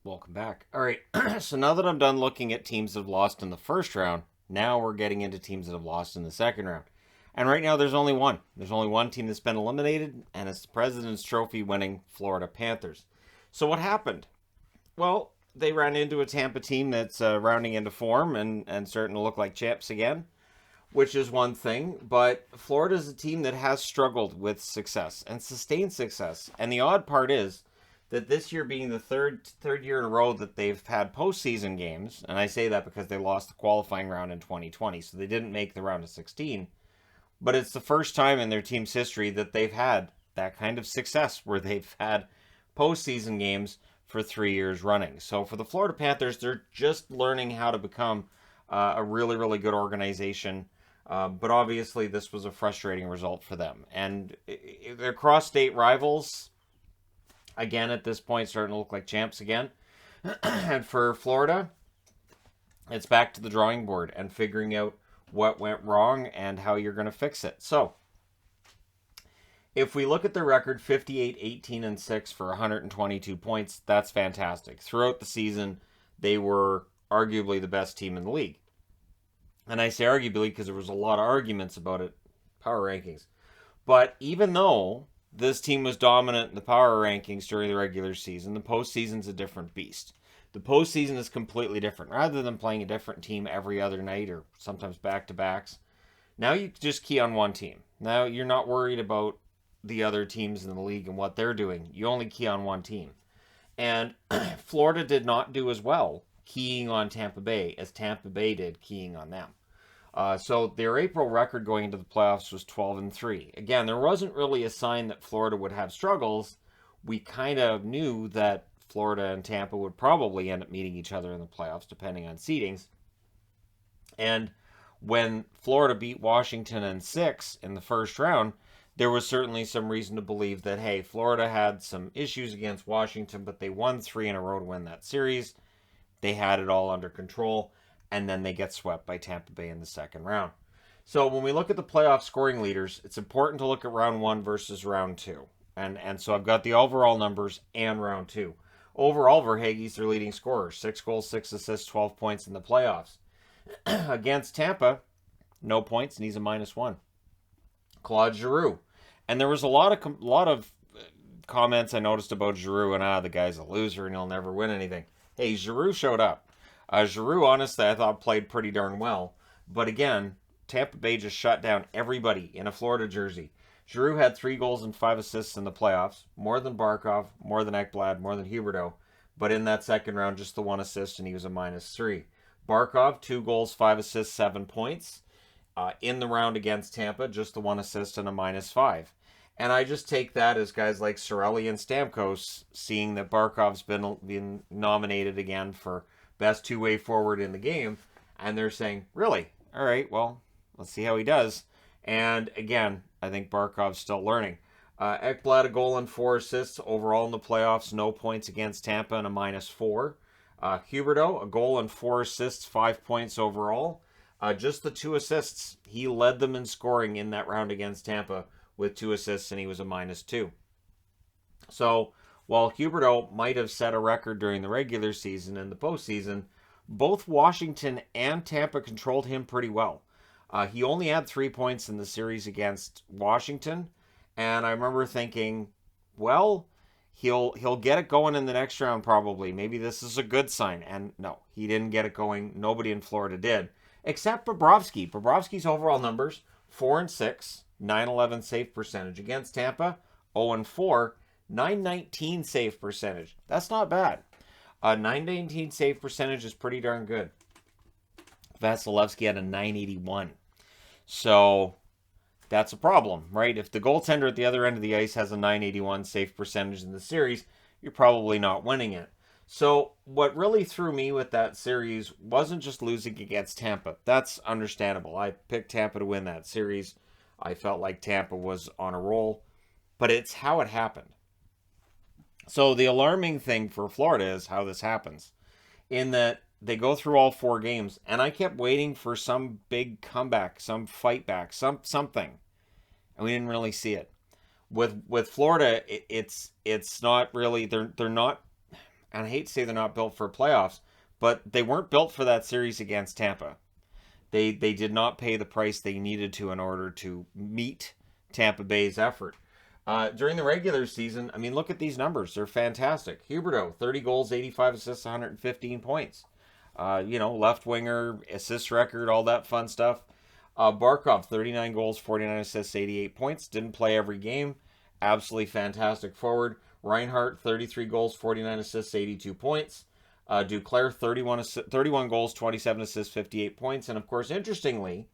Welcome back. All right, so now that I'm done looking at teams that have lost in the first round, now we're getting into teams that have lost in the second round. And right now, there's only one. There's only one team that's been eliminated, and it's the President's Trophy winning Florida Panthers. So what happened? Well, they ran into a Tampa team that's rounding into form and starting to look like champs again, which is one thing. But Florida's a team that has struggled with success and sustained success. And the odd part is that this year being the third year in a row that they've had postseason games, and I say that because they lost the qualifying round in 2020, so they didn't make the round of 16. But it's the first time in their team's history that they've had that kind of success where they've had postseason games for 3 years running. So for the Florida Panthers, they're just learning how to become a really, really good organization. But obviously, this was a frustrating result for them. And their cross state rivals, again, at this point, starting to look like champs again. And for Florida, it's back to the drawing board and figuring out what went wrong and how you're going to fix it. So, if we look at their record, 58, 18, and 6 for 122 points, that's fantastic. Throughout the season, they were arguably the best team in the league. And I say arguably because there was a lot of arguments about it, power rankings. But even though this team was dominant in the power rankings during the regular season, the postseason's a different beast. The postseason is completely different. Rather than playing a different team every other night or sometimes back-to-backs, now you just key on one team. Now you're not worried about the other teams in the league and what they're doing. You only key on one team. And Florida did not do as well keying on Tampa Bay as Tampa Bay did keying on them. So their April record going into the playoffs was 12-3. Again, there wasn't really a sign that Florida would have struggles. We kind of knew that Florida and Tampa would probably end up meeting each other in the playoffs, depending on seedings. And when Florida beat Washington in 6 in the first round, there was certainly some reason to believe that, hey, Florida had some issues against Washington, but they won 3 in a row to win that series. They had it all under control, and then they get swept by Tampa Bay in the second round. So when we look at the playoff scoring leaders, it's important to look at round 1 versus round 2. And so I've got the overall numbers and round 2. Overall, Verhaeghe's their leading scorer. 6 goals, 6 assists, 12 points in the playoffs. Against Tampa, no points, and he's a -1. Claude Giroux. And there was a lot of comments I noticed about Giroux, and the guy's a loser and he'll never win anything. Hey, Giroux showed up. Giroux, honestly, I thought played pretty darn well. But again, Tampa Bay just shut down everybody in a Florida jersey. Giroux had 3 goals and 5 assists in the playoffs, more than Barkov, more than Ekblad, more than Huberdeau. But in that second round, just the 1 assist, and he was a -3. Barkov, 2 goals, 5 assists, 7 points. In the round against Tampa, just the 1 assist and a -5. And I just take that as guys like Cirelli and Stamkos seeing that Barkov's been nominated again for best two-way forward in the game, and they're saying, really? All right, well, let's see how he does. And again, I think Barkov's still learning. Ekblad, a goal and 4 assists overall in the playoffs, no points against Tampa and a -4. Huberdeau, a goal and 4 assists, 5 points overall. Just the 2 assists. He led them in scoring in that round against Tampa with 2 assists, and he was a -2. So while Huberdeau might have set a record during the regular season and the postseason, both Washington and Tampa controlled him pretty well. He only had 3 points in the series against Washington, and I remember thinking, well, he'll get it going in the next round probably. Maybe this is a good sign. And no, he didn't get it going. Nobody in Florida did, except Bobrovsky. Bobrovsky's overall numbers, 4-6, 911 save percentage. Against Tampa, 0-4, 919 save percentage. That's not bad. 919 save percentage is pretty darn good. Vasilevsky had a 981. So that's a problem, right? If the goaltender at the other end of the ice has a 981 save percentage in the series, you're probably not winning it. So what really threw me with that series wasn't just losing against Tampa. That's understandable. I picked Tampa to win that series. I felt like Tampa was on a roll, but it's how it happened. So the alarming thing for Florida is how this happens, in that they go through all 4 games, and I kept waiting for some big comeback, some fight back, something, and we didn't really see it. With Florida, it's not really they're not. and I hate to say they're not built for playoffs, but they weren't built for that series against Tampa. They did not pay the price they needed to in order to meet Tampa Bay's effort. During the regular season, I mean, look at these numbers. They're fantastic. Huberdeau, 30 goals, 85 assists, 115 points. Left winger, assist record, all that fun stuff. Barkov, 39 goals, 49 assists, 88 points. Didn't play every game. Absolutely fantastic forward. Reinhart, 33 goals, 49 assists, 82 points. Duclair, 31 goals, 27 assists, 58 points. And of course, interestingly,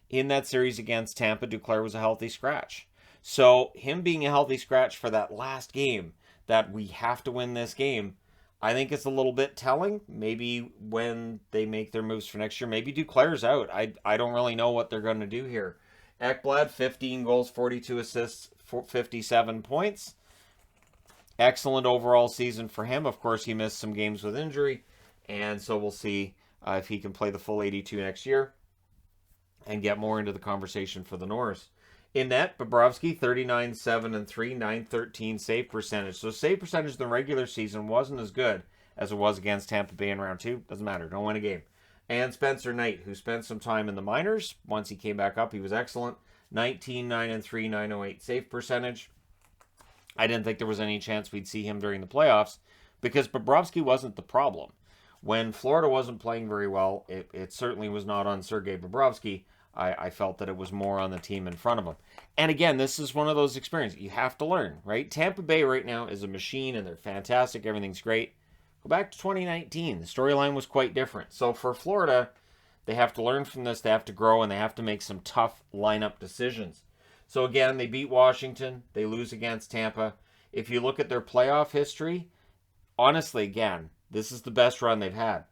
in that series against Tampa, Duclair was a healthy scratch. So him being a healthy scratch for that last game, that we have to win this game, I think it's a little bit telling. Maybe when they make their moves for next year, maybe Duclair's out. I don't really know what they're going to do here. Ekblad, 15 goals, 42 assists, 57 points. Excellent overall season for him. Of course, he missed some games with injury, and so we'll see if he can play the full 82 next year and get more into the conversation for the Norris. In net, Bobrovsky, 39, 7, and 3, 913 save percentage. So save percentage in the regular season wasn't as good as it was against Tampa Bay in round 2. Doesn't matter. Don't win a game. And Spencer Knight, who spent some time in the minors. Once he came back up, he was excellent. 19, 9, and 3, 908 save percentage. I didn't think there was any chance we'd see him during the playoffs because Bobrovsky wasn't the problem. When Florida wasn't playing very well, it certainly was not on Sergei Bobrovsky. I felt that it was more on the team in front of him. And again, this is one of those experiences you have to learn, right? Tampa Bay right now is a machine and they're fantastic. Everything's great. Go back to 2019. The storyline was quite different. So for Florida, they have to learn from this. They have to grow and they have to make some tough lineup decisions. So again, they beat Washington. They lose against Tampa. If you look at their playoff history, honestly, again, this is the best run they've had.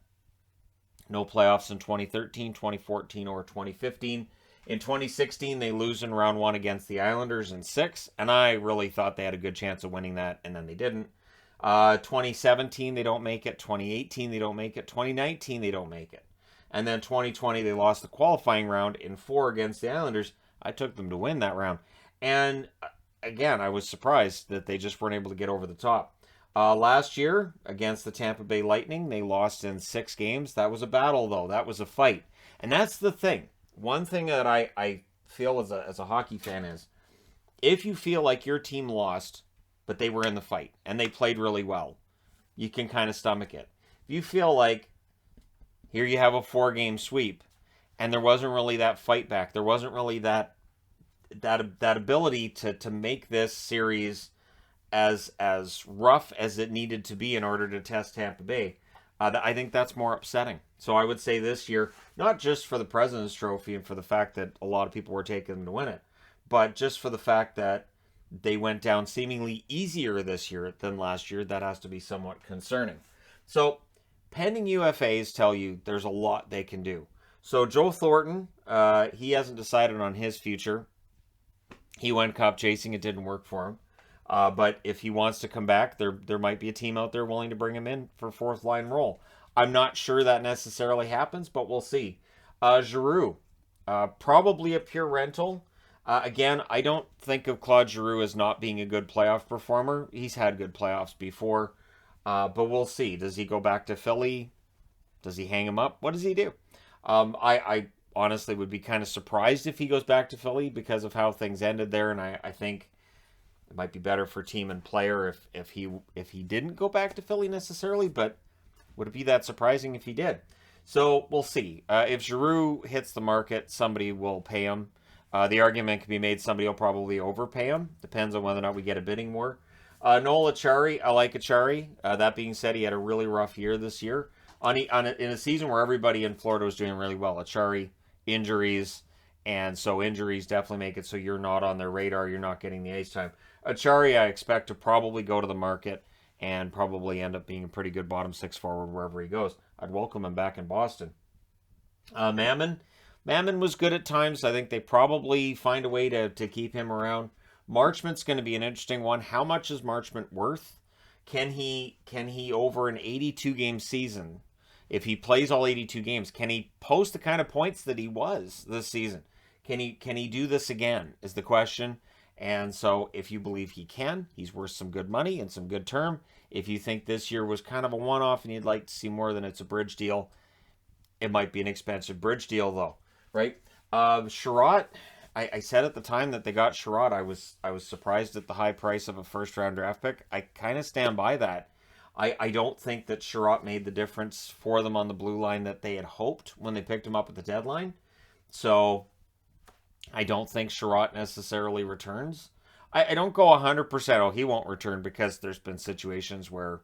No playoffs in 2013, 2014, or 2015. In 2016, they lose in round 1 against the Islanders in 6, and I really thought they had a good chance of winning that, and then they didn't. 2017, they don't make it. 2018, they don't make it. 2019, they don't make it. And then 2020, they lost the qualifying round in 4 against the Islanders. I took them to win that round. And again, I was surprised that they just weren't able to get over the top. Last year, against the Tampa Bay Lightning, they lost in 6 games. That was a battle, though. That was a fight. And that's the thing. One thing that I feel as a hockey fan is, if you feel like your team lost, but they were in the fight, and they played really well, you can kind of stomach it. If you feel like, here you have a 4-game sweep, and there wasn't really that fight back, there wasn't really that ability to make this series as rough as it needed to be in order to test Tampa Bay, I think that's more upsetting. So I would say this year, not just for the President's Trophy and for the fact that a lot of people were taking them to win it, but just for the fact that they went down seemingly easier this year than last year, that has to be somewhat concerning. So pending UFAs tell you there's a lot they can do. So Joe Thornton, he hasn't decided on his future. He went cup chasing. It didn't work for him. But if he wants to come back, there might be a team out there willing to bring him in for 4th line role. I'm not sure that necessarily happens, but we'll see. Giroux, probably a pure rental. Again, I don't think of Claude Giroux as not being a good playoff performer. He's had good playoffs before, but we'll see. Does he go back to Philly? Does he hang him up? What does he do? I honestly would be kind of surprised if he goes back to Philly because of how things ended there, and I think it might be better for team and player if he didn't go back to Philly necessarily, but would it be that surprising if he did? So we'll see. If Giroux hits the market, somebody will pay him. The argument can be made somebody will probably overpay him. Depends on whether or not we get a bidding war. Noel Acciari, I like Acciari. That being said, he had a really rough year this year. In a season where everybody in Florida was doing really well. Acciari, injuries, and so injuries definitely make it so you're not on their radar. You're not getting the ice time. Acciari, I expect to probably go to the market and probably end up being a pretty good bottom 6 forward wherever he goes. I'd welcome him back in Boston. Mammon was good at times. I think they probably find a way to keep him around. Marchment's going to be an interesting one. How much is Marchment worth? Can he over an 82-game season, if he plays all 82 games, can he post the kind of points that he was this season? Can he do this again is the question. And so if you believe he can, he's worth some good money and some good term. If you think this year was kind of a one-off and you'd like to see more than it's a bridge deal, it might be an expensive bridge deal, though, right? Sherratt, I said at the time that they got Sherratt, I was surprised at the high price of a first-round draft pick. I kind of stand by that. I don't think that Sherratt made the difference for them on the blue line that they had hoped when they picked him up at the deadline. So I don't think Sherratt necessarily returns. I don't go 100%, oh, he won't return, because there's been situations where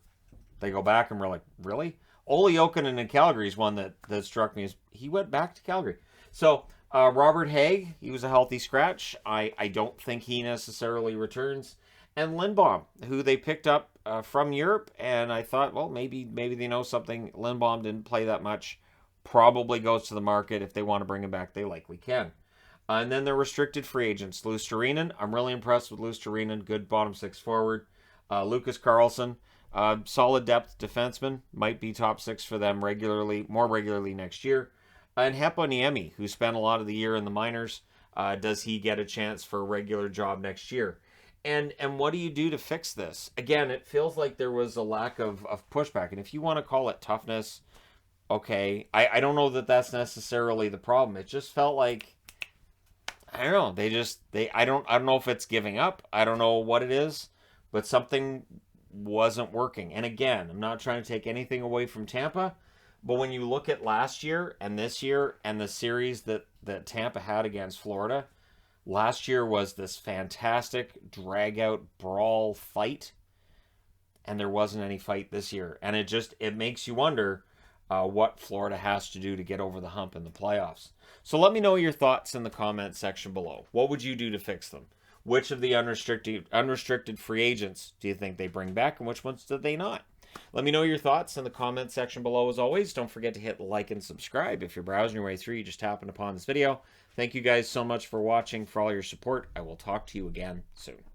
they go back and we're like, really? Ole Jokinen in Calgary is one that struck me as he went back to Calgary. So Robert Haig, he was a healthy scratch. I don't think he necessarily returns. And Lindbaum, who they picked up from Europe, and I thought, well, maybe they know something. Lindbaum didn't play that much. Probably goes to the market. If they want to bring him back, they likely can. And then the restricted free agents. Luostarinen, I'm really impressed with Luostarinen. Good bottom six forward. Lucas Carlson, solid depth defenseman. Might be top six for them more regularly next year. And Heponiemi, who spent a lot of the year in the minors. Does he get a chance for a regular job next year? And what do you do to fix this? Again, it feels like there was a lack of pushback. And if you want to call it toughness, okay. I don't know that that's necessarily the problem. It just felt like, I don't know. I don't know if it's giving up. I don't know what it is, but something wasn't working. And again, I'm not trying to take anything away from Tampa, but when you look at last year and this year and the series that Tampa had against Florida, last year was this fantastic drag-out brawl fight, and there wasn't any fight this year. And it makes you wonder what Florida has to do to get over the hump in the playoffs. So let me know your thoughts in the comment section below. What would you do to fix them? Which of the unrestricted free agents do you think they bring back, and which ones did they not? Let me know your thoughts in the comment section below. As always, don't forget to hit like and subscribe. If you're browsing your way through, you just happened upon this video. Thank you guys so much for watching, for all your support. I will talk to you again soon.